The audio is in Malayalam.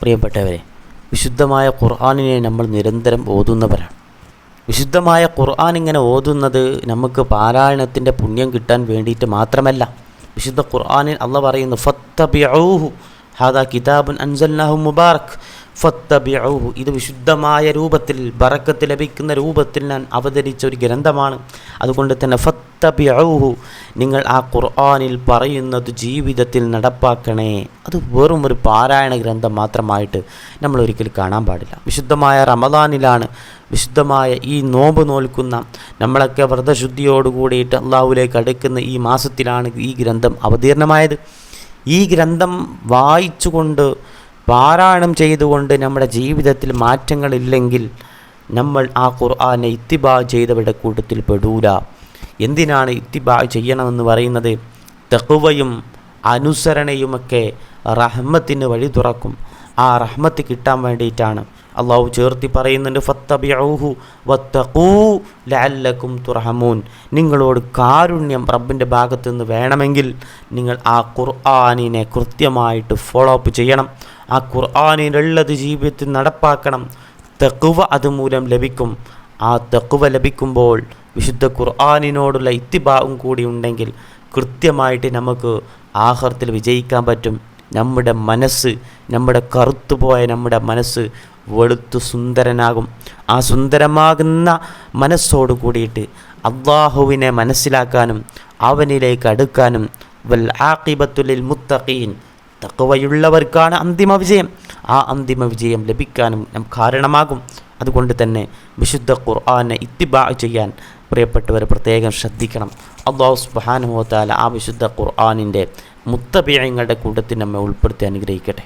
പ്രിയപ്പെട്ടവരെ, വിശുദ്ധമായ ഖുർആനിനെ നമ്മൾ നിരന്തരം ഓതുന്നവരാണ്. വിശുദ്ധമായ ഖുർആൻ ഇങ്ങനെ ഓതുന്നത് നമുക്ക് പാരായണത്തിൻ്റെ പുണ്യം കിട്ടാൻ വേണ്ടിയിട്ട് മാത്രമല്ല. വിശുദ്ധ ഖുർആനിൽ അള്ളാഹ് പറയുന്നു, ഫത്തബിഊഹു ഹാദാ കിതാബുൻ അൻസൽനാഹു മുബാറക് ഫത്തബിഊഹു. ഇത് വിശുദ്ധമായ രൂപത്തിൽ, ബറക്കത്ത് ലഭിക്കുന്ന രൂപത്തിൽ ഞാൻ അവതരിച്ച ഒരു ഗ്രന്ഥമാണ്. അതുകൊണ്ട് തന്നെ ഫത്തബിഊഹു, നിങ്ങൾ ആ ഖുർആനിൽ പറയുന്നത് ജീവിതത്തിൽ നടപ്പാക്കണേ. അത് വെറും ഒരു പാരായണ ഗ്രന്ഥം മാത്രമായിട്ട് നമ്മൾ ഒരിക്കലും കാണാൻ പാടില്ല. വിശുദ്ധമായ റമദാനിലാണ്, വിശുദ്ധമായ ഈ നോമ്പ് നോൽക്കുന്ന നമ്മളൊക്കെ വ്രതശുദ്ധിയോട് കൂടിയിട്ട് അള്ളാഹുവിലേക്ക് അടുക്കുന്ന ഈ മാസത്തിലാണ് ഈ ഗ്രന്ഥം അവതീർണമായത്. ഈ ഗ്രന്ഥം വായിച്ചുകൊണ്ട് പാരായണം ചെയ്തുകൊണ്ട് നമ്മുടെ ജീവിതത്തിൽ മാറ്റങ്ങളില്ലെങ്കിൽ നമ്മൾ ആ ഖുർആനെ ഇത്തിബാ ചെയ്തവരുടെ കൂട്ടത്തിൽ പെടൂല. എന്തിനാണ് ഇത്തിബാ ചെയ്യണമെന്ന് പറയുന്നത്? തഖ്വയും അനുസരണയുമൊക്കെ റഹ്മത്തിന് വഴി തുറക്കും. ആ റഹ്മത്ത് കിട്ടാൻ വേണ്ടിയിട്ടാണ് അള്ളാഹു ചേർത്തി പറയുന്നുണ്ട്, ഫത്തബിഊഹു വത്തഖൂ ലഅല്ലക്കും തുർഹമൂൻ. നിങ്ങളോട് കാരുണ്യം റബ്ബിൻ്റെ ഭാഗത്തു നിന്ന് വേണമെങ്കിൽ നിങ്ങൾ ആ ഖുർആനിനെ കൃത്യമായിട്ട് ഫോളോ അപ്പ് ചെയ്യണം. ആ ഖുർആനിലുള്ളത് ജീവിതത്തിൽ നടപ്പാക്കണം. തഖ്വ അതുമൂലം ലഭിക്കും. ആ തഖ്വ ലഭിക്കുമ്പോൾ വിശുദ്ധ ഖുർആനിനോടുള്ള ഇത്തിബാഉം കൂടി ഉണ്ടെങ്കിൽ കൃത്യമായിട്ട് നമുക്ക് ആഖിറത്തിൽ വിജയിക്കാൻ പറ്റും. നമ്മുടെ മനസ്സ്, നമ്മുടെ കറുത്തുപോയ നമ്മുടെ മനസ്സ് വെളുത്തു സുന്ദരനാകും. ആ സുന്ദരമാകുന്ന മനസ്സോട് കൂടിയിട്ട് അല്ലാഹുവിനെ മനസ്സിലാക്കാനും അവനിലേക്ക് അടുക്കാനും വൽ ആഖിബത്തു ലിൽ മുത്തഖീൻ, തഖ്വയുള്ളവർക്കാണ് അന്തിമ വിജയം. ആ അന്തിമ വിജയം ലഭിക്കാനും കാരണമാകും. അതുകൊണ്ട് തന്നെ വിശുദ്ധ ഖുർആനെ ഇത്തിബാ ചെയ്യാൻ പ്രിയപ്പെട്ടവർ പ്രത്യേകം ശ്രദ്ധിക്കണം. അല്ലാഹു സുബ്ഹാനഹു വ തആല ആ വിശുദ്ധ ഖുർആനിൻ്റെ മുത്തബിഈങ്ങളുടെ കൂട്ടത്തിൽ നമ്മെ ഉൾപ്പെടുത്തി അനുഗ്രഹിക്കട്ടെ.